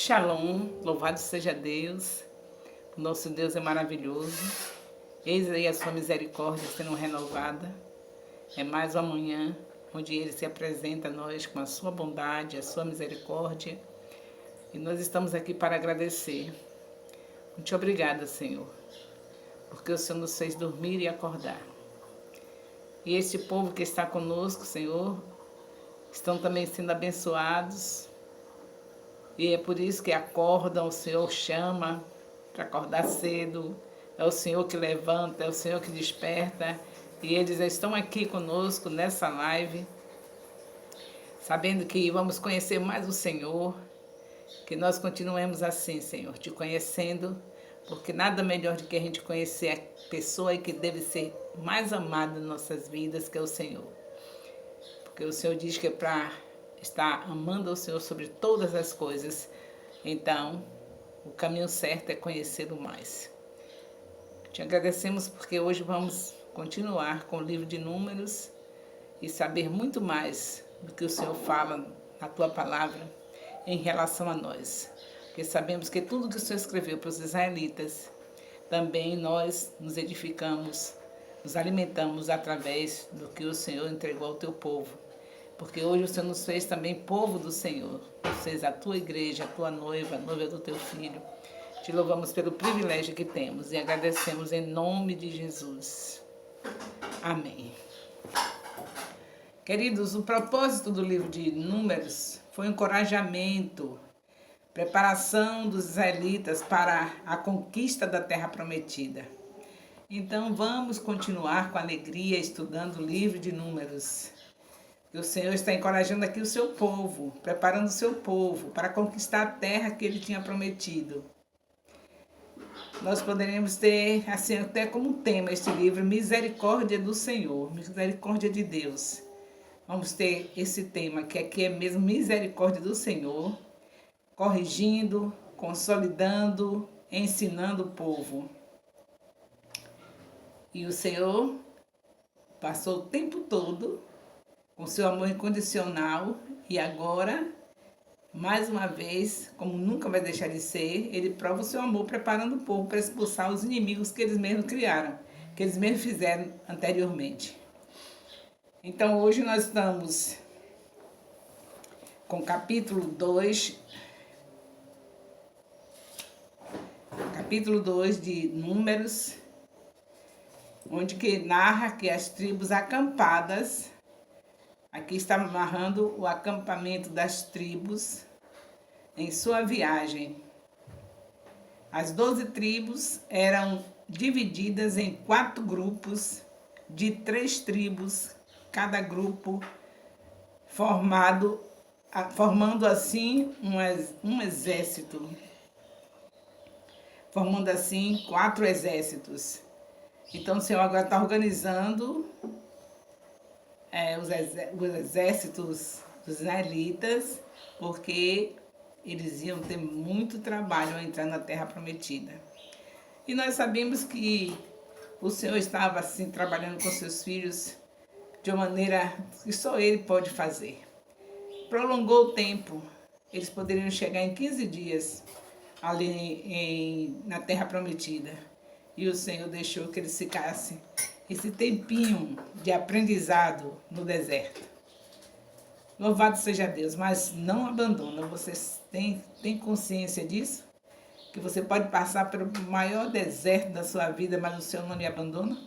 Shalom, louvado seja Deus, o nosso Deus é maravilhoso. Eis aí a sua misericórdia sendo renovada. É mais uma manhã onde Ele se apresenta a nós com a sua bondade, a sua misericórdia. E nós estamos aqui para agradecer. Muito obrigada, Senhor, porque o Senhor nos fez dormir e acordar. E este povo que está conosco, Senhor, estão também sendo abençoados. E é por isso que acordam, o Senhor chama para acordar cedo. É o Senhor que levanta, é o Senhor que desperta. E eles estão aqui conosco nessa live, sabendo que vamos conhecer mais o Senhor. Que nós continuemos assim, Senhor, te conhecendo, porque nada melhor do que a gente conhecer a pessoa que deve ser mais amada em nossas vidas, que é o Senhor. Porque o Senhor diz que é para estar amando ao Senhor sobre todas as coisas. Então, o caminho certo é conhecê-lo mais. Te agradecemos porque hoje vamos continuar com o livro de Números e saber muito mais do que o Senhor fala na tua palavra em relação a nós. Porque sabemos que tudo que o Senhor escreveu para os israelitas, também nós nos edificamos, nos alimentamos através do que o Senhor entregou ao teu povo. Porque hoje o Senhor nos fez também povo do Senhor. Nos fez a tua igreja, a tua noiva, a noiva do teu filho. Te louvamos pelo privilégio que temos e agradecemos em nome de Jesus. Amém. Queridos, o propósito do livro de Números foi encorajamento, preparação dos israelitas para a conquista da terra prometida. Então vamos continuar com alegria estudando o livro de Números. O Senhor está encorajando aqui o seu povo, preparando o seu povo para conquistar a terra que Ele tinha prometido. Nós poderíamos ter, assim, até como tema este livro, Misericórdia do Senhor, Misericórdia de Deus. Vamos ter esse tema, que aqui é mesmo Misericórdia do Senhor, corrigindo, consolidando, ensinando o povo. E o Senhor passou o tempo todo com seu amor incondicional, e agora, mais uma vez, como nunca vai deixar de ser, ele prova o seu amor preparando o povo para expulsar os inimigos que eles mesmos criaram, que eles mesmos fizeram anteriormente. Então hoje nós estamos com capítulo 2 de Números, onde que narra que as tribos acampadas. Aqui está narrando o acampamento das tribos em sua viagem. As 12 tribos eram divididas em 4 grupos de 3 tribos, cada grupo formando assim um exército. Formando assim 4 exércitos. Então o Senhor agora está organizando os exércitos dos israelitas, porque eles iam ter muito trabalho ao entrar na terra prometida. E nós sabemos que o Senhor estava assim trabalhando com seus filhos de uma maneira que só Ele pode fazer. Prolongou o tempo, eles poderiam chegar em 15 dias ali na terra prometida. E o Senhor deixou que eles ficassem esse tempinho de aprendizado no deserto. Louvado seja Deus, mas não abandona. Vocês têm consciência disso? Que você pode passar pelo maior deserto da sua vida, mas o Senhor não lhe abandona?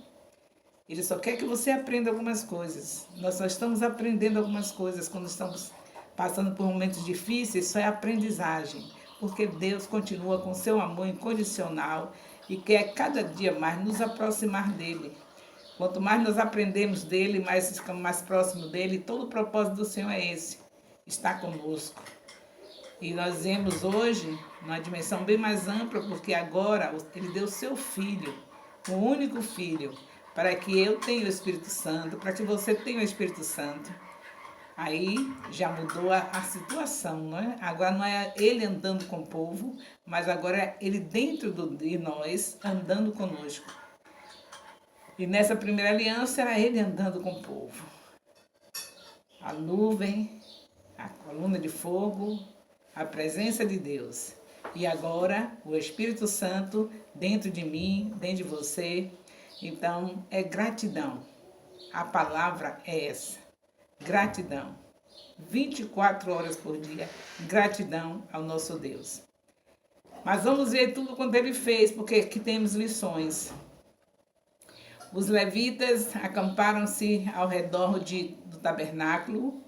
Ele só quer que você aprenda algumas coisas. Nós só estamos aprendendo algumas coisas quando estamos passando por momentos difíceis, só é aprendizagem. Porque Deus continua com seu amor incondicional e quer cada dia mais nos aproximar dele. Quanto mais nós aprendemos dele, mais ficamos mais próximos dele. Todo o propósito do Senhor é esse, está conosco. E nós vemos hoje numa dimensão bem mais ampla, porque agora ele deu o seu filho, o único filho, para que eu tenha o Espírito Santo, para que você tenha o Espírito Santo. Aí já mudou a situação, não é? Agora não é ele andando com o povo, mas agora é ele dentro de nós, andando conosco. E nessa primeira aliança era ele andando com o povo. A nuvem, a coluna de fogo, a presença de Deus. E agora, o Espírito Santo dentro de mim, dentro de você. Então, é gratidão. A palavra é essa. Gratidão. 24 horas por dia, gratidão ao nosso Deus. Mas vamos ver tudo quanto ele fez, porque aqui temos lições. Os levitas acamparam-se ao redor do tabernáculo.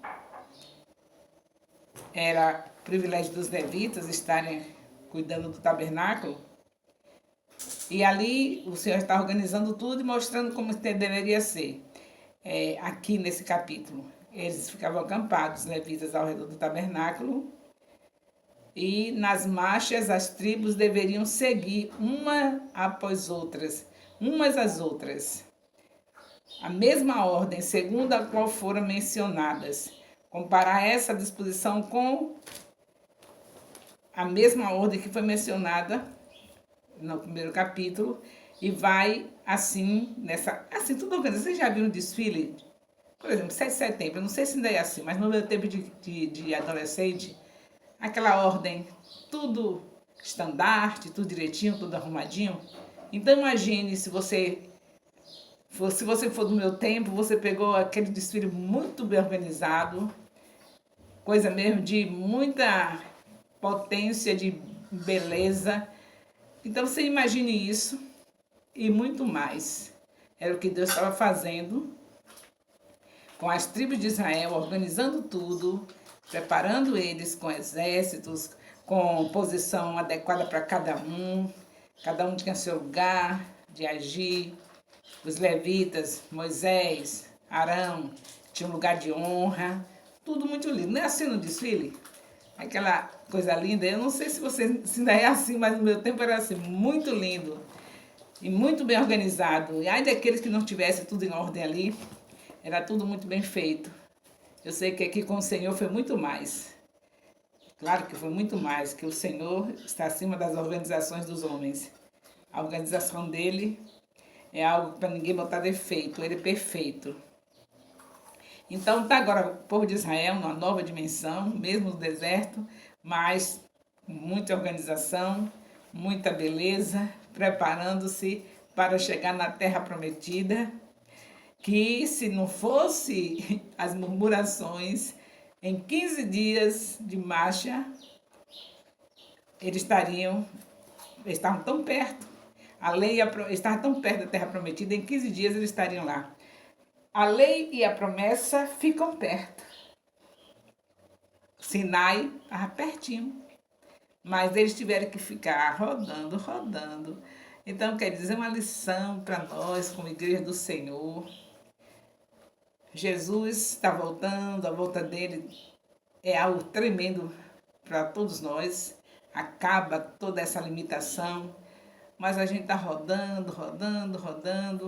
Era privilégio dos levitas estarem cuidando do tabernáculo. E ali o Senhor está organizando tudo e mostrando como deveria ser. Aqui nesse capítulo, eles ficavam acampados, os levitas, ao redor do tabernáculo. E nas marchas, as tribos deveriam seguir uma após outras, umas às outras. A mesma ordem, segundo a qual foram mencionadas. Comparar essa disposição com a mesma ordem que foi mencionada no primeiro capítulo. E vai assim, assim, tudo organizado. Vocês já viram um desfile? Por exemplo, 7 de setembro, eu não sei se ainda é assim, mas no meu tempo de adolescente, aquela ordem, tudo estandarte, tudo direitinho, tudo arrumadinho. Então imagine se você for do meu tempo, você pegou aquele desfile muito bem organizado, coisa mesmo de muita potência, de beleza. Então você imagine isso e muito mais. Era o que Deus estava fazendo com as tribos de Israel, organizando tudo, preparando eles com exércitos, com posição adequada para cada um tinha seu lugar de agir. Os levitas, Moisés, Arão, tinha um lugar de honra, tudo muito lindo. Não é assim no desfile? Aquela coisa linda, eu não sei se ainda é assim, mas no meu tempo era assim, muito lindo e muito bem organizado. E ai daqueles que não tivessem tudo em ordem ali, era tudo muito bem feito. Eu sei que aqui com o Senhor foi muito mais. Claro que foi muito mais, que o Senhor está acima das organizações dos homens. A organização dele é algo para ninguém botar defeito, ele é perfeito. Então está agora o povo de Israel numa nova dimensão, mesmo no deserto, mas muita organização, muita beleza, preparando-se para chegar na terra prometida, que se não fosse as murmurações, em 15 dias de marcha, eles estavam tão perto, a lei estava tão perto da terra prometida, em 15 dias eles estariam lá. A lei e a promessa ficam perto. Sinai estava pertinho, mas eles tiveram que ficar rodando. Então, quer dizer, uma lição para nós, como igreja do Senhor. Jesus está voltando, a volta dele é algo tremendo para todos nós. Acaba toda essa limitação, mas a gente está rodando.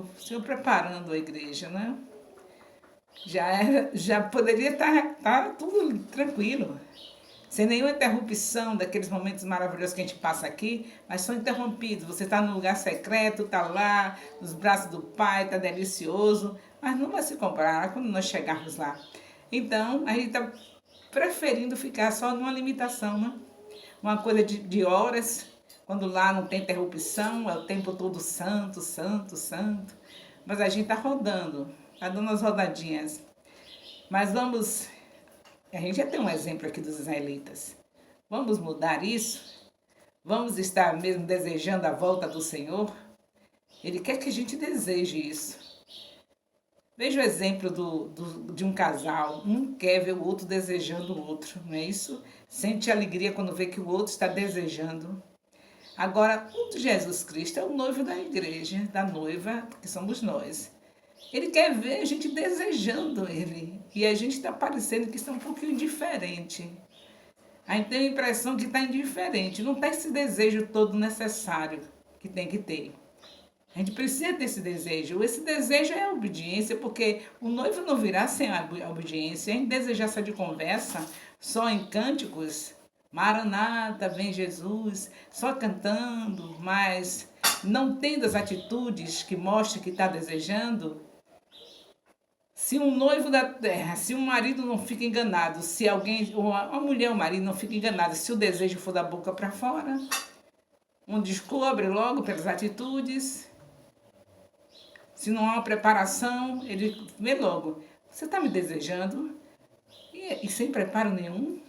O Senhor preparando a igreja, né? Já poderia estar tudo tranquilo, sem nenhuma interrupção daqueles momentos maravilhosos que a gente passa aqui, mas são interrompidos. Você está num lugar secreto, está lá, nos braços do Pai, está delicioso, mas não vai se comparar quando nós chegarmos lá. Então, a gente está preferindo ficar só numa limitação, né? Uma coisa de horas, quando lá não tem interrupção, é o tempo todo santo. Mas a gente está rodando, está dando as rodadinhas. Mas a gente já tem um exemplo aqui dos israelitas. Vamos mudar isso? Vamos estar mesmo desejando a volta do Senhor? Ele quer que a gente deseje isso. Veja o exemplo de um casal. Um quer ver o outro desejando o outro, não é isso? Sente alegria quando vê que o outro está desejando. Agora, o Jesus Cristo é o noivo da igreja, da noiva, que somos nós. Ele quer ver a gente desejando ele. E a gente está parecendo que está um pouquinho indiferente. A gente tem a impressão que está indiferente. Não está esse desejo todo necessário que tem que ter. A gente precisa ter esse desejo. Esse desejo é a obediência, porque o noivo não virá sem a obediência. A gente desejar só de conversa, só em cânticos, Maranata, vem Jesus, só cantando, mas não tendo as atitudes que mostram que está desejando, Se um noivo da terra, se um marido não fica enganado, se alguém, uma mulher ou um marido não fica enganado, se o desejo for da boca para fora, um descobre logo pelas atitudes, se não há uma preparação, ele vê logo, você está me desejando? E sem preparo nenhum?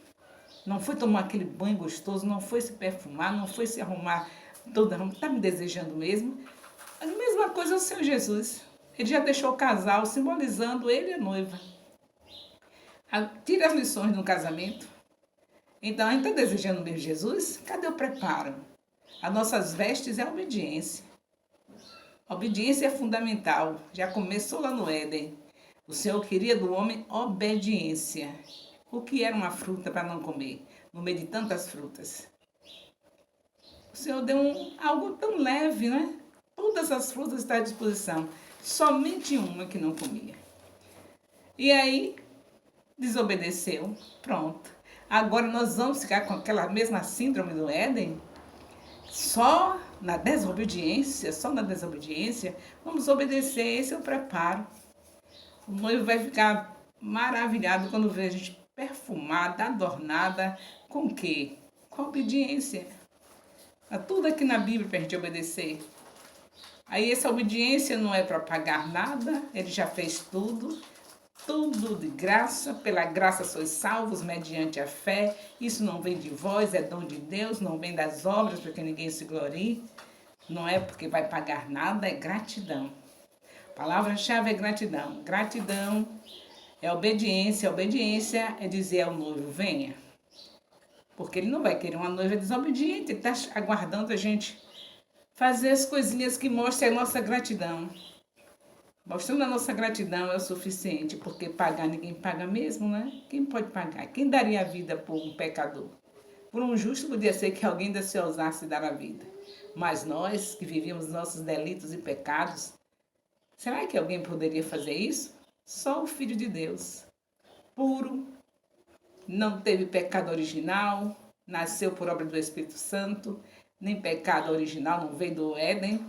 Não foi tomar aquele banho gostoso, não foi se perfumar, não foi se arrumar toda, está me desejando mesmo? A mesma coisa é o Senhor Jesus. Ele já deixou o casal simbolizando ele e a noiva. Tira as lições de um casamento. Então, a gente está desejando mesmo Jesus? Cadê o preparo? As nossas vestes é a obediência. A obediência é fundamental. Já começou lá no Éden. O Senhor queria do homem obediência. O que era uma fruta para não comer, no meio de tantas frutas? O Senhor deu algo tão leve, né? Todas as frutas estão à disposição. Somente uma que não comia. E aí, desobedeceu. Pronto. Agora nós vamos ficar com aquela mesma síndrome do Éden? Só na desobediência, vamos obedecer. Esse é o preparo. O noivo vai ficar maravilhado quando vê a gente perfumada, adornada, com o quê? Com a obediência. Há tudo aqui na Bíblia para a gente obedecer. Aí essa obediência não é para pagar nada, ele já fez tudo de graça, pela graça sois salvos mediante a fé. Isso não vem de vós, é dom de Deus, não vem das obras para que ninguém se glorie. Não é porque vai pagar nada, é gratidão. A palavra-chave é gratidão. Gratidão é obediência. Obediência é dizer ao noivo, venha. Porque ele não vai querer uma noiva desobediente, ele está aguardando a gente fazer as coisinhas que mostrem a nossa gratidão. Mostrando a nossa gratidão é o suficiente, porque pagar ninguém paga mesmo, né? Quem pode pagar? Quem daria a vida por um pecador? Por um justo podia ser que alguém ainda se ousasse dar a vida. Mas nós, que vivíamos nossos delitos e pecados, será que alguém poderia fazer isso? Só o Filho de Deus, puro, não teve pecado original, nasceu por obra do Espírito Santo, nem pecado original, não veio do Éden.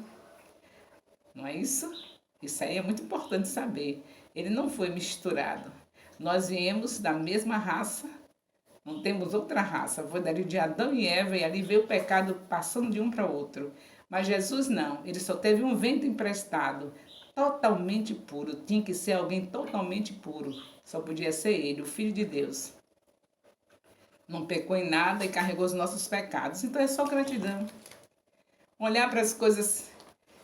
Não é isso? Isso aí é muito importante saber. Ele não foi misturado. Nós viemos da mesma raça, não temos outra raça. Foi dali de Adão e Eva e ali veio o pecado passando de um para o outro. Mas Jesus não, ele só teve um ventre emprestado, totalmente puro. Tinha que ser alguém totalmente puro. Só podia ser ele, o Filho de Deus. Não pecou em nada e carregou os nossos pecados. Então é só gratidão. Olhar para as coisas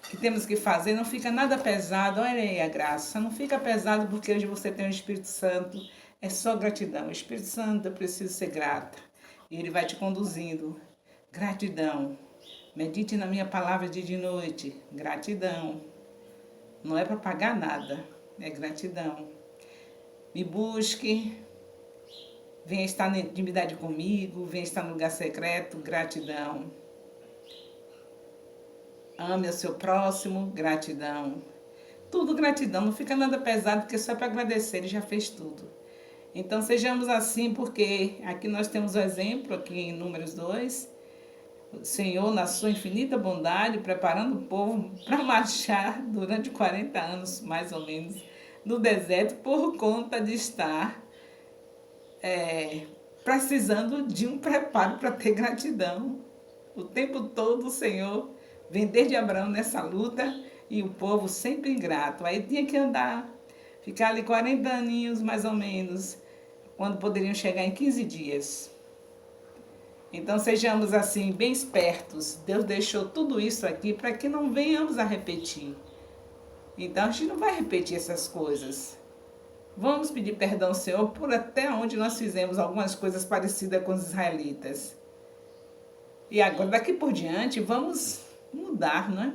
que temos que fazer, não fica nada pesado. Olha aí a graça, não fica pesado porque hoje você tem o Espírito Santo. É só gratidão. O Espírito Santo, eu preciso ser grata. E ele vai te conduzindo. Gratidão. Medite na minha palavra dia e de noite. Gratidão. Não é para pagar nada, é gratidão. Me busque. Venha estar na intimidade comigo. Venha estar no lugar secreto. Gratidão. Ame o seu próximo, gratidão. Tudo gratidão, não fica nada pesado, porque só para agradecer, ele já fez tudo. Então sejamos assim, porque aqui nós temos o exemplo, aqui em Números 2, o Senhor, na sua infinita bondade, preparando o povo para marchar durante 40 anos, mais ou menos, no deserto, por conta de estar precisando de um preparo para ter gratidão. O tempo todo o Senhor vem desde Abraão nessa luta e o povo sempre ingrato. Aí tinha que andar, ficar ali 40 aninhos mais ou menos, quando poderiam chegar em 15 dias. Então sejamos assim, bem espertos. Deus deixou tudo isso aqui para que não venhamos a repetir. Então a gente não vai repetir essas coisas. Vamos pedir perdão ao Senhor por até onde nós fizemos algumas coisas parecidas com os israelitas. E agora, daqui por diante, vamos mudar, né?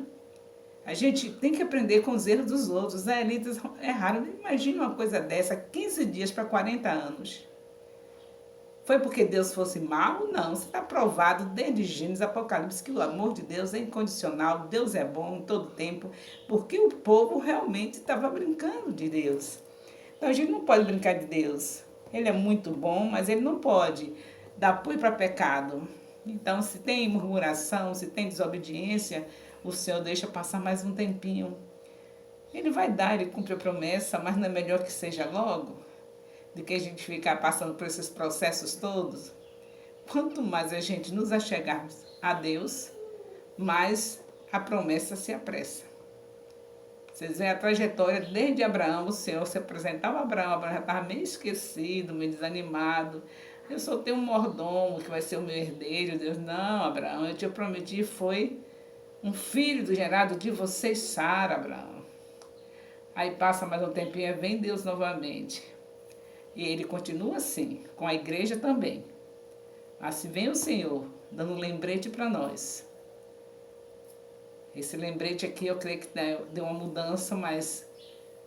A gente tem que aprender com os erros dos outros. Os israelitas erraram. Imagina uma coisa dessa, 15 dias para 40 anos. Foi porque Deus fosse mau? Não, você está provado desde Gênesis, Apocalipse, que o amor de Deus é incondicional, Deus é bom em todo tempo, porque o povo realmente estava brincando de Deus. Então a gente não pode brincar de Deus. Ele é muito bom, mas ele não pode dar apoio para pecado. Então, se tem murmuração, se tem desobediência, o Senhor deixa passar mais um tempinho. Ele vai dar, ele cumpre a promessa, mas não é melhor que seja logo, do que a gente ficar passando por esses processos todos? Quanto mais a gente nos achegarmos a Deus, mais a promessa se apressa. Vocês veem a trajetória desde Abraão, o Senhor se apresentava a Abraão já estava meio esquecido, meio desanimado. Eu só tenho um mordomo que vai ser o meu herdeiro. Deus, não, Abraão, eu te prometi, foi um filho gerado de você, Sara, Abraão. Aí passa mais um tempinho, vem Deus novamente. E ele continua assim, com a igreja também. Mas se vem o Senhor, dando um lembrete para nós. Esse lembrete aqui eu creio que deu uma mudança, mas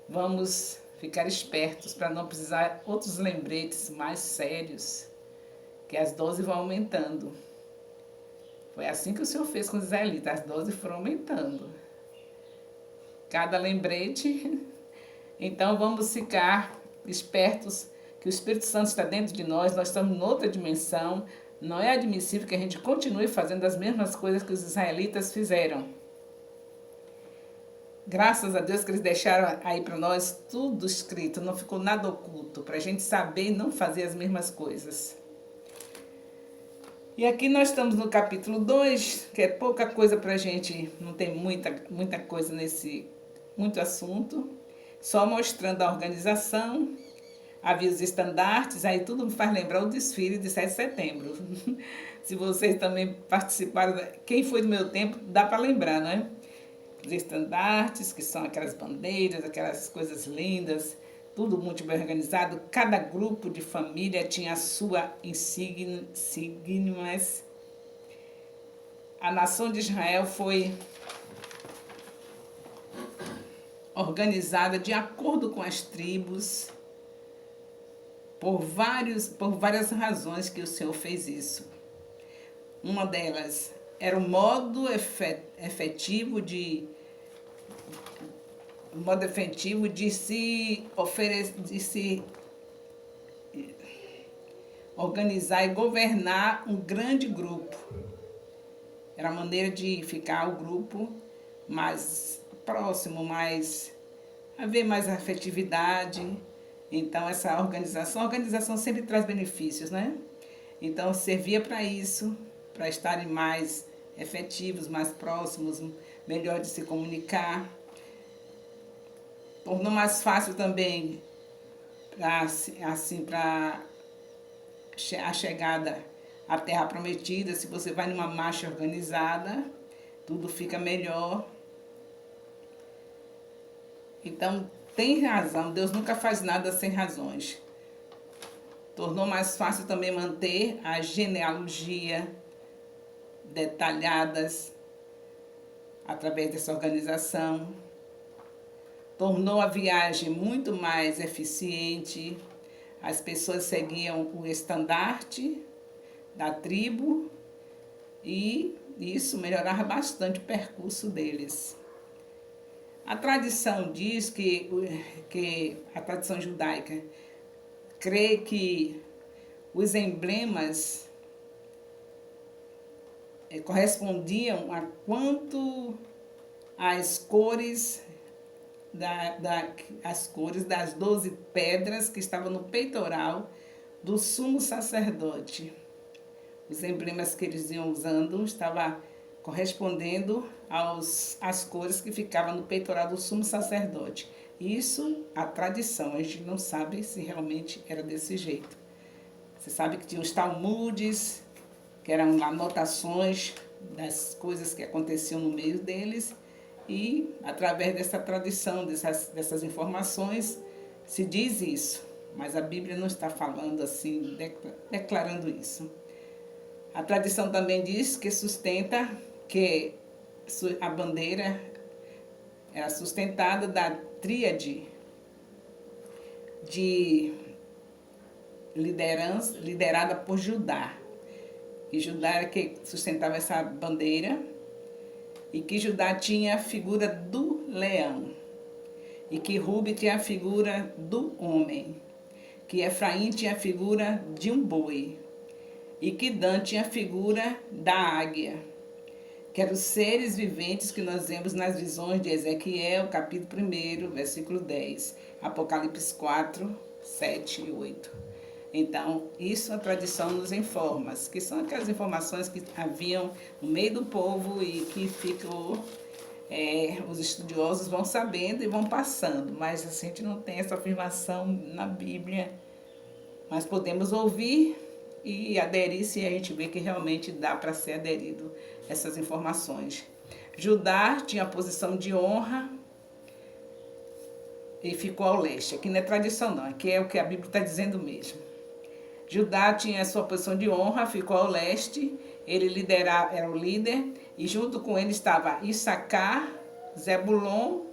vamos ficar espertos para não precisar outros lembretes mais sérios, que as doses vão aumentando. Foi assim que o Senhor fez com os israelitas, as doses foram aumentando. Cada lembrete. Então vamos ficar espertos que o Espírito Santo está dentro de nós estamos em outra dimensão. Não é admissível que a gente continue fazendo as mesmas coisas que os israelitas fizeram. Graças a Deus que eles deixaram aí para nós tudo escrito, não ficou nada oculto, para a gente saber e não fazer as mesmas coisas. E aqui nós estamos no capítulo 2, que é pouca coisa para a gente, não tem muita coisa muito assunto, só mostrando a organização, havia os estandartes, aí tudo me faz lembrar o desfile de 7 de setembro. Se vocês também participaram, quem foi do meu tempo, dá para lembrar, né? Os estandartes, que são aquelas bandeiras, aquelas coisas lindas, tudo muito bem organizado. Cada grupo de família tinha a sua insígnia. A nação de Israel foi organizada de acordo com as tribos, por várias razões que o Senhor fez isso. Uma delas era o modo efetivo de se organizar e governar um grande grupo. Era a maneira de ficar o grupo mais próximo, haver mais afetividade. Então, a organização sempre traz benefícios, né? Então, servia para isso, para estarem mais efetivos, mais próximos, melhor de se comunicar. Tornou mais fácil também para a chegada à Terra Prometida. Se você vai numa marcha organizada, tudo fica melhor. Então, tem razão, Deus nunca faz nada sem razões. Tornou mais fácil também manter a genealogia detalhadas através dessa organização. Tornou a viagem muito mais eficiente. As pessoas seguiam o estandarte da tribo e isso melhorava bastante o percurso deles. A tradição diz que a tradição judaica crê que os emblemas correspondiam a quanto as cores as cores das 12 pedras que estavam no peitoral do sumo sacerdote. Os emblemas que eles iam usando estavam correspondendo às cores que ficavam no peitoral do sumo sacerdote. Isso, a tradição, a gente não sabe se realmente era desse jeito. Você sabe que tinha os talmudes, que eram anotações das coisas que aconteciam no meio deles, e através dessa tradição, dessas informações, se diz isso. Mas a Bíblia não está falando assim, declarando isso. A tradição também diz que sustenta que a bandeira era sustentada da tríade de liderança, liderada por Judá. E Judá era que sustentava essa bandeira, e que Judá tinha a figura do leão, e que Rube tinha a figura do homem, que Efraim tinha a figura de um boi, e que Dan tinha a figura da águia, que eram os seres viventes que nós vemos nas visões de Ezequiel, capítulo 1, versículo 10, Apocalipse 4, 7 e 8. Então, isso a tradição nos informa, que são aquelas informações que haviam no meio do povo e que ficou, os estudiosos vão sabendo e vão passando, mas a gente não tem essa afirmação na Bíblia, mas podemos ouvir e aderir se a gente vê que realmente dá para ser aderido essas informações. Judá tinha a posição de honra e ficou ao leste. Aqui não é tradição não, aqui é o que a Bíblia está dizendo mesmo. Judá tinha a sua posição de honra, ficou ao leste, ele liderava, era o líder, e junto com ele estava Issacar, Zebulon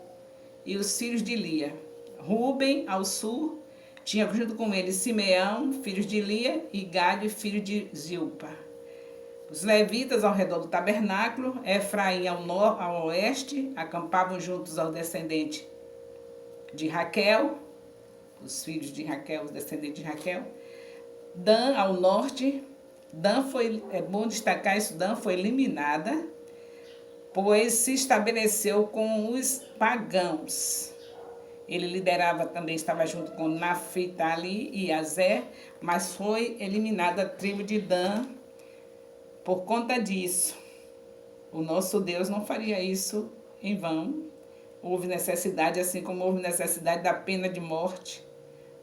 e os filhos de Lia. Ruben, ao sul, tinha junto com ele Simeão, filhos de Lia, e Gade, filho de Zilpa. Os levitas ao redor do tabernáculo, Efraim ao oeste, acampavam juntos aos descendentes de Raquel, os filhos de Raquel, os descendentes de Raquel. Dan ao norte, é bom destacar isso, Dan foi eliminada, pois se estabeleceu com os pagãos. Ele liderava também, estava junto com Naphtali e Azer, mas foi eliminada a tribo de Dan por conta disso. O nosso Deus não faria isso em vão. Houve necessidade, assim como houve necessidade da pena de morte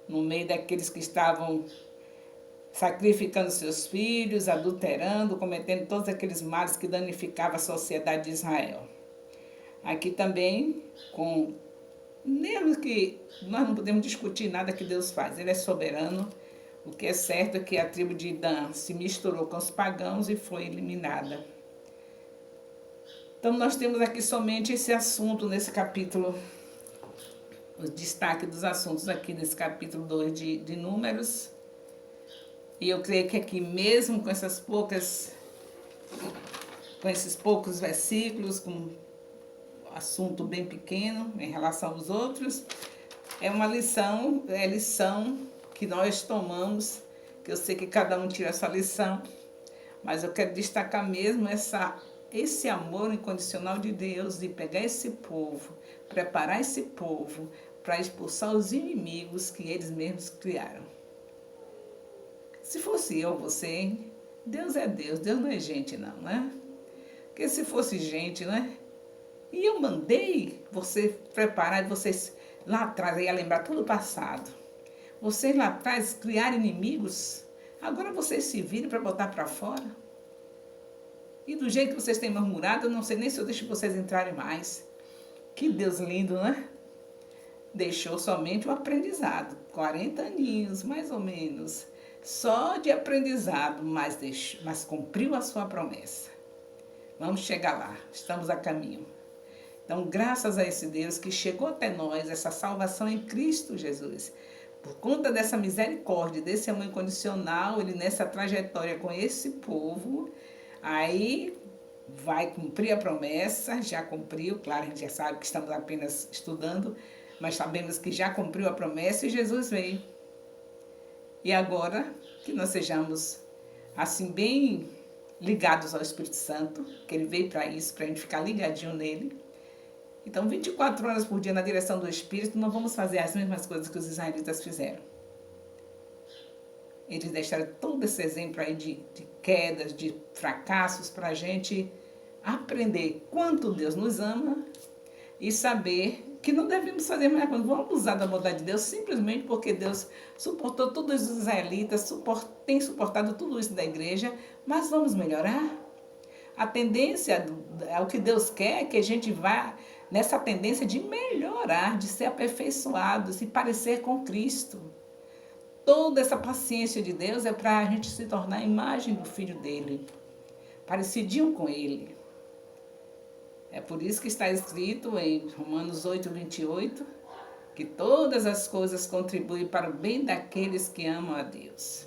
no meio daqueles que estavam sacrificando seus filhos, adulterando, cometendo todos aqueles males que danificavam a sociedade de Israel. Aqui também, mesmo que nós não podemos discutir nada que Deus faz, Ele é soberano. O que é certo é que a tribo de Dan se misturou com os pagãos e foi eliminada. Então nós temos aqui somente esse assunto nesse capítulo, o destaque dos assuntos aqui nesse capítulo 2 de Números. E eu creio que aqui mesmo com esses poucos versículos, com um assunto bem pequeno em relação aos outros, é uma lição, lição que nós tomamos, que eu sei que cada um tira a sua lição, mas eu quero destacar mesmo esse amor incondicional de Deus, de pegar esse povo, preparar esse povo para expulsar os inimigos que eles mesmos criaram. Se fosse eu, você, Deus é Deus, Deus não é gente não, né? Porque se fosse gente, né? E eu mandei você preparar, vocês lá atrás, ia lembrar todo o passado. Vocês lá atrás criaram inimigos, agora vocês se viram para botar para fora. E do jeito que vocês têm murmurado, eu não sei nem se eu deixo vocês entrarem mais. Que Deus lindo, né? Deixou somente o aprendizado, 40 aninhos, mais ou menos, só de aprendizado, mas cumpriu a sua promessa. Vamos chegar lá, estamos a caminho. Então, graças a esse Deus que chegou até nós, essa salvação em Cristo Jesus, por conta dessa misericórdia, desse amor incondicional, ele nessa trajetória com esse povo, aí vai cumprir a promessa, já cumpriu, claro, a gente já sabe que estamos apenas estudando, mas sabemos que já cumpriu a promessa e Jesus veio. E agora que nós sejamos assim bem ligados ao Espírito Santo, que ele veio para isso, para a gente ficar ligadinho nele. Então, 24 horas por dia na direção do Espírito, não vamos fazer as mesmas coisas que os israelitas fizeram. Eles deixaram todo esse exemplo aí de quedas, de fracassos, para a gente aprender quanto Deus nos ama e saber que não devemos fazer mais coisa. Vamos abusar da bondade de Deus simplesmente porque Deus suportou todos os israelitas, tem suportado tudo isso da igreja, mas vamos melhorar. A tendência, o que Deus quer é que a gente vá nessa tendência de melhorar, de ser aperfeiçoado, se parecer com Cristo. Toda essa paciência de Deus é para a gente se tornar a imagem do Filho dele, parecidinho com ele. É por isso que está escrito em Romanos 8, 28, que todas as coisas contribuem para o bem daqueles que amam a Deus.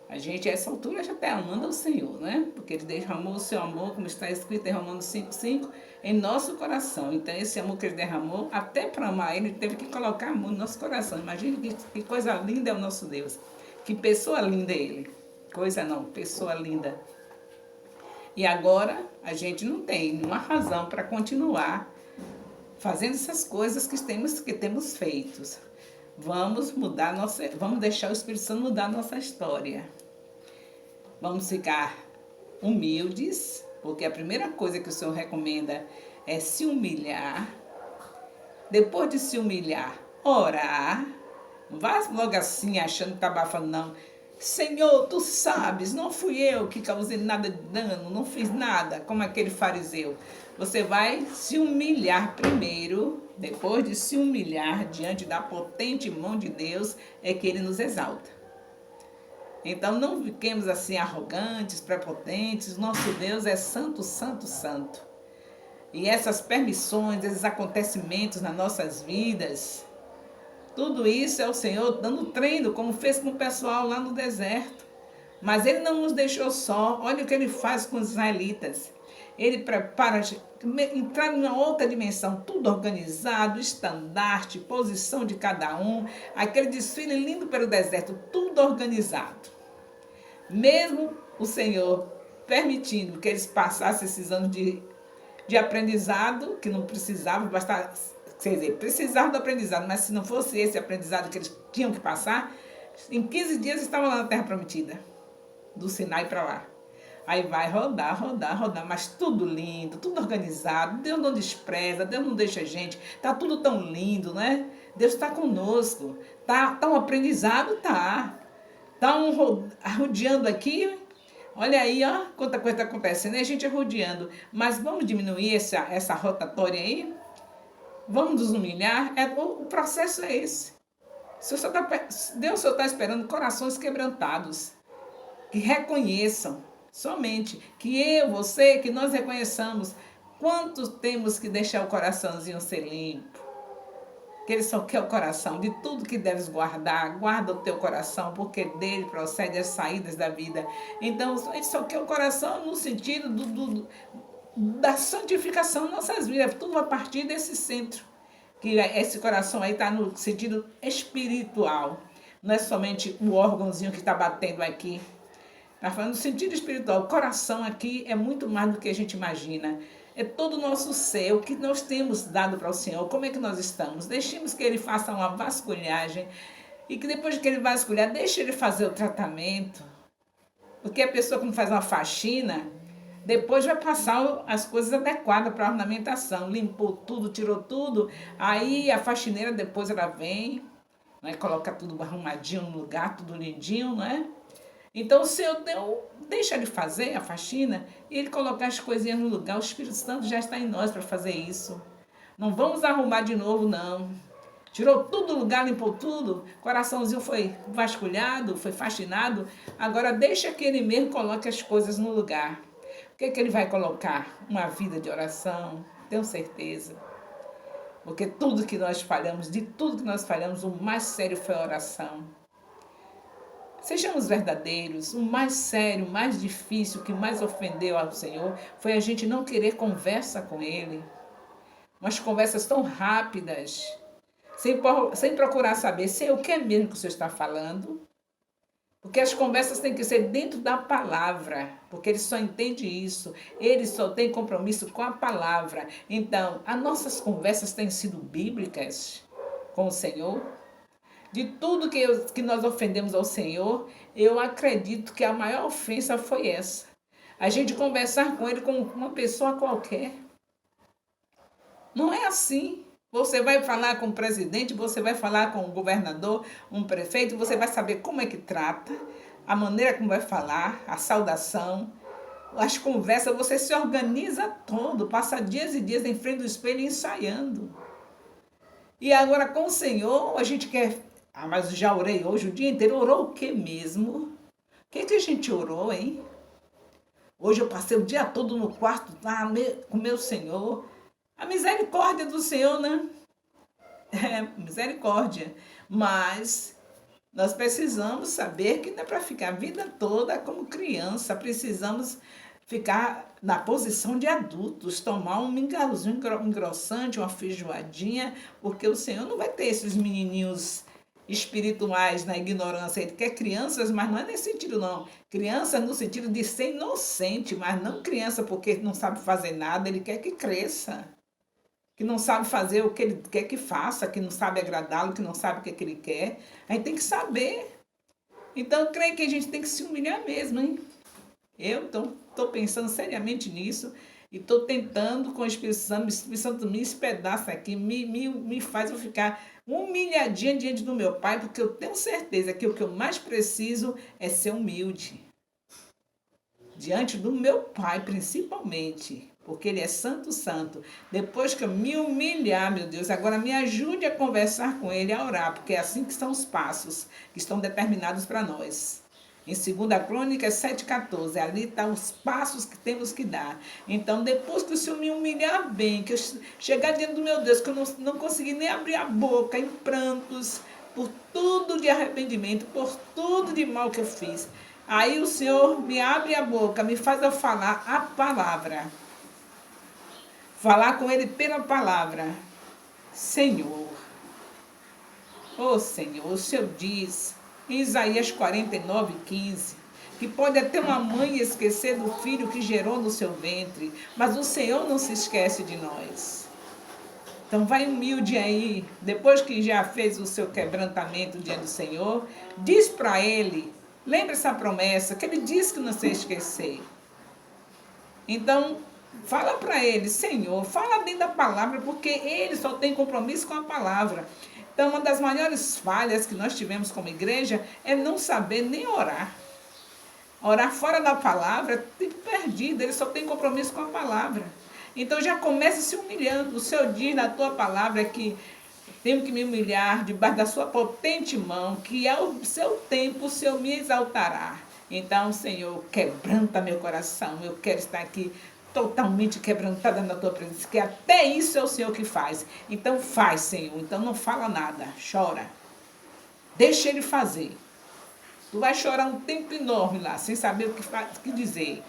A gente, a essa altura, já está amando ao Senhor, né? Porque Ele derramou o seu amor, como está escrito em Romanos 5,5, em nosso coração. Então, esse amor que Ele derramou, até para amar Ele, teve que colocar amor no nosso coração. Imagine que coisa linda é o nosso Deus. Que pessoa linda é Ele. Coisa não, pessoa linda. E agora a gente não tem nenhuma razão para continuar fazendo essas coisas que temos feito. Vamos deixar o Espírito Santo mudar nossa história. Vamos ficar humildes, porque a primeira coisa que o Senhor recomenda é se humilhar. Depois de se humilhar, orar. Não vá logo assim achando que está abafando, não. Senhor, tu sabes, não fui eu que causei nada de dano, não fiz nada como aquele fariseu. Você vai se humilhar primeiro, depois de se humilhar diante da potente mão de Deus, é que Ele nos exalta. Então não fiquemos assim arrogantes, prepotentes. Nosso Deus é santo, santo, santo. E essas permissões, esses acontecimentos nas nossas vidas, tudo isso é o Senhor dando treino, como fez com o pessoal lá no deserto. Mas Ele não nos deixou só. Olha o que Ele faz com os israelitas. Ele prepara entrar em uma outra dimensão, tudo organizado, estandarte, posição de cada um, aquele desfile lindo pelo deserto, tudo organizado. Mesmo o Senhor permitindo que eles passassem esses anos de aprendizado, que não precisavam, quer dizer, precisavam do aprendizado, mas se não fosse esse aprendizado que eles tinham que passar, em 15 dias estavam lá na Terra Prometida, do Sinai para lá. Aí vai rodar, rodar, rodar, mas tudo lindo, tudo organizado. Deus não despreza, Deus não deixa a gente. Tá tudo tão lindo, né? Deus está conosco. Tá um aprendizado, tá. Tá rodeando aqui. Olha aí, ó, quanta coisa está acontecendo. E a gente rodeando. Mas vamos diminuir essa rotatória aí? Vamos nos humilhar? O processo é esse. Deus só está esperando corações quebrantados, que reconheçam. Somente que eu, você, que nós reconheçamos quanto temos que deixar o coraçãozinho ser limpo. Que Ele só quer o coração. De tudo que deves guardar, guarda o teu coração, porque dele procede as saídas da vida. Então, Ele só quer o coração no sentido da santificação das nossas vidas. Tudo a partir desse centro. Que esse coração aí está no sentido espiritual. Não é somente o órgãozinho que está batendo aqui. Está falando no sentido espiritual. O coração aqui é muito mais do que a gente imagina. É todo o nosso ser, o que nós temos dado para o Senhor. Como é que nós estamos? Deixemos que Ele faça uma vasculhagem. E que depois que Ele vasculhar, deixe Ele fazer o tratamento. Porque a pessoa que faz uma faxina, depois vai passar as coisas adequadas para a ornamentação. Limpou tudo, tirou tudo. Aí a faxineira depois ela vem, né, coloca tudo arrumadinho no lugar, tudo lindinho, não é? Então o Senhor deixa Ele fazer a faxina e Ele colocar as coisinhas no lugar. O Espírito Santo já está em nós para fazer isso. Não vamos arrumar de novo, não. Tirou tudo do lugar, limpou tudo. O coraçãozinho foi vasculhado, foi faxinado. Agora deixa que Ele mesmo coloque as coisas no lugar. O que Ele vai colocar? Uma vida de oração, tenho certeza. Porque tudo que nós falhamos, de tudo que nós falhamos, o mais sério foi a oração. Sejamos verdadeiros. O mais sério, o mais difícil, o que mais ofendeu ao Senhor foi a gente não querer conversa com Ele. Umas conversas tão rápidas, sem procurar saber se é o que é mesmo que o Senhor está falando. Porque as conversas têm que ser dentro da palavra, porque Ele só entende isso. Ele só tem compromisso com a palavra. Então, as nossas conversas têm sido bíblicas com o Senhor. De tudo que nós ofendemos ao Senhor, eu acredito que a maior ofensa foi essa. A gente conversar com Ele como uma pessoa qualquer. Não é assim. Você vai falar com o presidente, você vai falar com o governador, um prefeito, você vai saber como é que trata, a maneira como vai falar, a saudação, as conversas, você se organiza todo, passa dias e dias em frente do espelho ensaiando. E agora com o Senhor, a gente quer... Ah, mas eu já orei hoje o dia inteiro. Orou o que mesmo? O que a gente orou, hein? Hoje eu passei o dia todo no quarto lá com meu Senhor. A misericórdia do Senhor, né? É, misericórdia. Mas nós precisamos saber que não é para ficar a vida toda como criança. Precisamos ficar na posição de adultos, tomar um mingauzinho engrossante, uma feijoadinha, porque o Senhor não vai ter esses menininhos espirituais na ignorância. Ele quer crianças, mas não é nesse sentido, não. Criança no sentido de ser inocente, mas não criança porque não sabe fazer nada. Ele quer que cresça. Que não sabe fazer o que ele quer que faça, que não sabe agradá-lo, que não sabe o que, é que ele quer. A gente tem que saber. Então, eu creio que a gente tem que se humilhar mesmo, hein? Eu estou pensando seriamente nisso e estou tentando com o Espírito Santo me espedaça aqui, me faz eu ficar humilhadinha diante do meu Pai, porque eu tenho certeza que o que eu mais preciso é ser humilde. Diante do meu Pai, principalmente, porque Ele é santo, santo. Depois que eu me humilhar, meu Deus, agora me ajude a conversar com Ele, a orar, porque é assim que são os passos que estão determinados para nós. Em 2 Crônicas 7,14, ali estão os passos que temos que dar. Então, depois que o Senhor me humilhar bem, que eu chegar diante do meu Deus, que eu não consegui nem abrir a boca em prantos, por tudo de arrependimento, por tudo de mal que eu fiz, aí o Senhor me abre a boca, me faz eu falar a palavra. Falar com Ele pela palavra. Senhor. Oh, Senhor, o Senhor diz em Isaías 49:15, que pode até uma mãe esquecer do filho que gerou no seu ventre, mas o Senhor não se esquece de nós. Então vai humilde aí, depois que já fez o seu quebrantamento diante do Senhor, diz para Ele, lembra essa promessa, que Ele disse que não se esquecer. Então, fala para Ele, Senhor, fala dentro da palavra, porque Ele só tem compromisso com a palavra. Então, uma das maiores falhas que nós tivemos como igreja é não saber nem orar. Orar fora da palavra é tempo perdido, ele só tem compromisso com a palavra. Então, já começa se humilhando. O Senhor diz na tua palavra que tenho que me humilhar debaixo da sua potente mão, que ao seu tempo o Senhor me exaltará. Então, Senhor, quebranta meu coração. Eu quero estar aqui totalmente quebrantada na tua presença, que até isso é o Senhor que faz. Então faz, Senhor. Então não fala nada, chora. Deixa Ele fazer. Tu vai chorar um tempo enorme lá, sem saber o que dizer.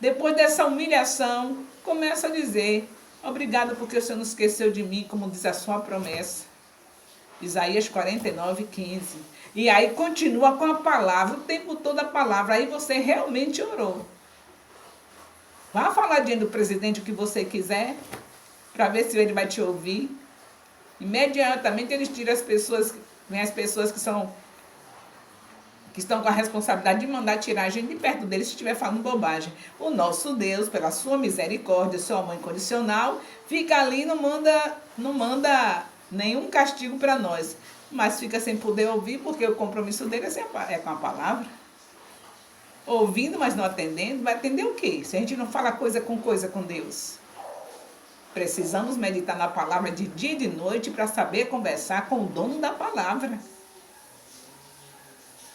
Depois dessa humilhação, começa a dizer, obrigado porque o Senhor não esqueceu de mim, como diz a sua promessa. Isaías 49:15. E aí continua com a palavra, o tempo todo a palavra. Aí você realmente orou. Vá falar diante do presidente o que você quiser, para ver se ele vai te ouvir. Imediatamente eles tiram as pessoas que estão com a responsabilidade de mandar tirar a gente de perto deles se estiver falando bobagem. O nosso Deus, pela sua misericórdia, seu amor incondicional, fica ali e não manda nenhum castigo para nós. Mas fica sem poder ouvir, porque o compromisso dele é com a palavra. Ouvindo, mas não atendendo, vai atender o quê? Se a gente não fala coisa com Deus. Precisamos meditar na palavra de dia e de noite para saber conversar com o dono da palavra.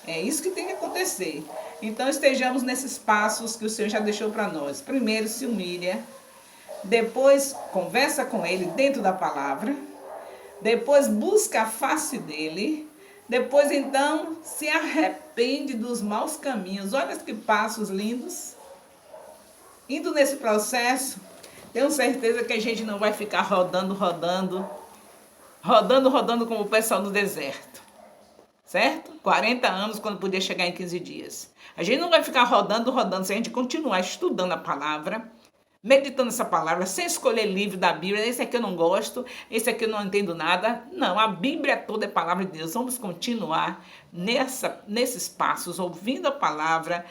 É isso que tem que acontecer. Então estejamos nesses passos que o Senhor já deixou para nós. Primeiro se humilha, depois conversa com Ele dentro da palavra, depois busca a face dEle, depois, então, se arrepende dos maus caminhos. Olha que passos lindos. Indo nesse processo, tenho certeza que a gente não vai ficar rodando como o pessoal no deserto. Certo? 40 anos quando podia chegar em 15 dias. A gente não vai ficar rodando se a gente continuar estudando a palavra, meditando essa palavra, sem escolher livro da Bíblia, esse aqui eu não gosto, esse aqui eu não entendo nada. Não, a Bíblia toda é palavra de Deus. Vamos continuar nesses passos, ouvindo a palavra.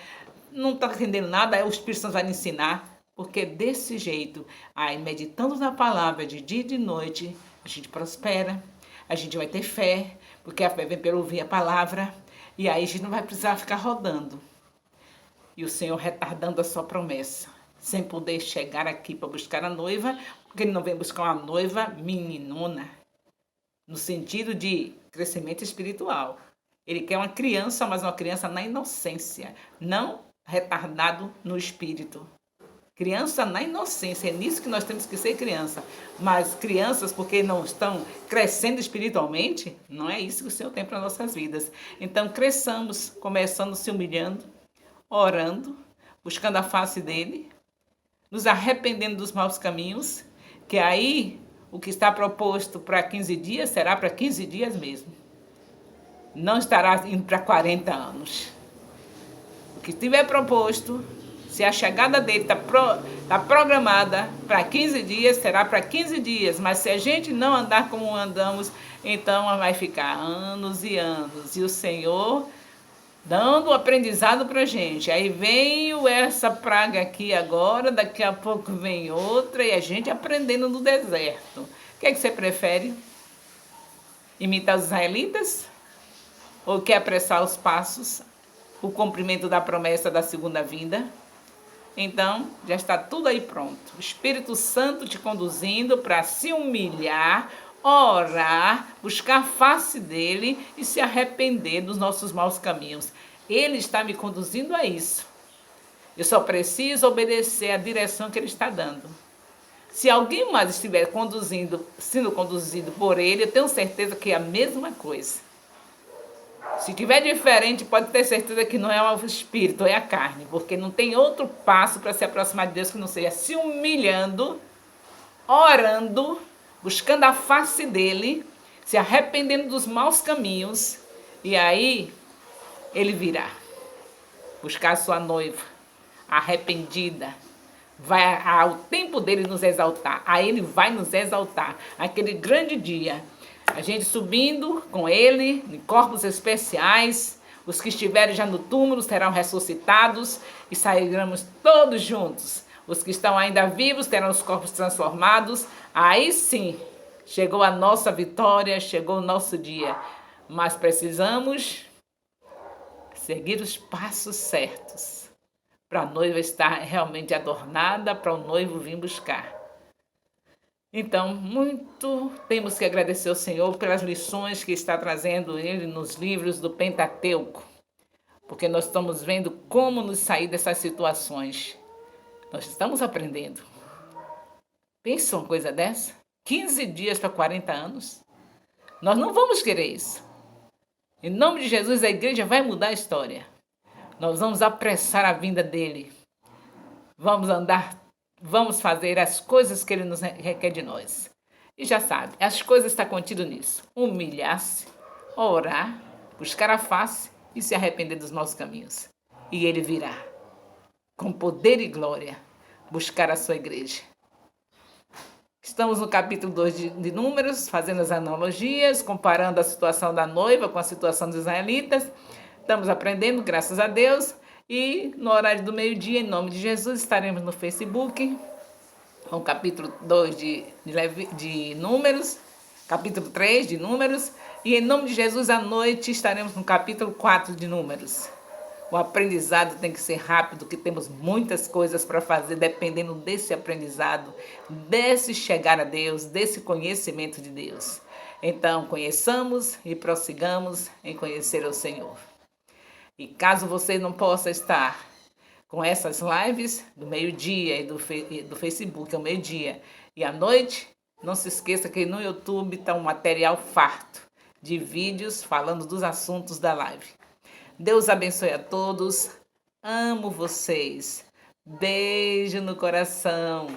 Não está entendendo nada, aí o Espírito Santo vai ensinar, porque desse jeito, aí meditando na palavra de dia e de noite, a gente prospera, a gente vai ter fé, porque a fé vem pelo ouvir a palavra, e aí a gente não vai precisar ficar rodando. E o Senhor retardando a sua promessa, sem poder chegar aqui para buscar a noiva, porque Ele não vem buscar uma noiva meninona, no sentido de crescimento espiritual. Ele quer uma criança, mas uma criança na inocência, não retardado no espírito. Criança na inocência, é nisso que nós temos que ser criança. Mas crianças, porque não estão crescendo espiritualmente, não é isso que o Senhor tem para nossas vidas. Então, cresçamos, começando se humilhando, orando, buscando a face dEle, nos arrependendo dos maus caminhos, que aí o que está proposto para 15 dias será para 15 dias mesmo. não estará indo para 40 anos. O que estiver proposto, se a chegada dele tá programada para 15 dias, será para 15 dias. Mas se a gente não andar como andamos, então vai ficar anos e anos. E o Senhor dando aprendizado para a gente. Aí veio essa praga aqui agora, daqui a pouco vem outra, e a gente aprendendo no deserto. O que é que você prefere? Imitar os israelitas? Ou quer apressar os passos? O cumprimento da promessa da segunda vinda? Então, já está tudo aí pronto. O Espírito Santo te conduzindo para se humilhar, orar, buscar a face dele e se arrepender dos nossos maus caminhos. Ele está me conduzindo a isso. Eu só preciso obedecer a direção que ele está dando. Se alguém mais estiver sendo conduzido por ele, eu tenho certeza que é a mesma coisa. Se tiver diferente, pode ter certeza que não é o espírito, é a carne, porque não tem outro passo para se aproximar de Deus que não seja se humilhando, orando, buscando a face dele, se arrependendo dos maus caminhos, e aí ele virá buscar a sua noiva arrependida. Vai ao tempo dele nos exaltar, aí ele vai nos exaltar, aquele grande dia. A gente subindo com ele, em corpos especiais, os que estiverem já no túmulo serão ressuscitados e sairemos todos juntos. Os que estão ainda vivos terão os corpos transformados. Aí sim, chegou a nossa vitória, chegou o nosso dia. Mas precisamos seguir os passos certos para a noiva estar realmente adornada, para o noivo vir buscar. Então, muito temos que agradecer ao Senhor pelas lições que está trazendo Ele nos livros do Pentateuco, porque nós estamos vendo como nos sair dessas situações. Nós estamos aprendendo. Pensa uma coisa dessa? 15 dias para 40 anos? Nós não vamos querer isso. Em nome de Jesus, a igreja vai mudar a história. Nós vamos apressar a vinda dEle. Vamos fazer as coisas que Ele nos requer de nós. E já sabe, as coisas estão contidas nisso. Humilhar-se, orar, buscar a face e se arrepender dos maus caminhos. E Ele virá, com poder e glória, buscar a sua igreja. Estamos no capítulo 2 de Números, fazendo as analogias, comparando a situação da noiva com a situação dos israelitas. Estamos aprendendo, graças a Deus. E no horário do meio-dia, em nome de Jesus, estaremos no Facebook, com o capítulo 2 de Números, capítulo 3 de Números, e em nome de Jesus, à noite, estaremos no capítulo 4 de Números. O aprendizado tem que ser rápido, que temos muitas coisas para fazer, dependendo desse aprendizado, desse chegar a Deus, desse conhecimento de Deus. Então, conheçamos e prossigamos em conhecer o Senhor. E caso você não possa estar com essas lives do meio-dia e do Facebook ao meio-dia e à noite, não se esqueça que no YouTube está um material farto de vídeos falando dos assuntos da live. Deus abençoe a todos. Amo vocês. Beijo no coração.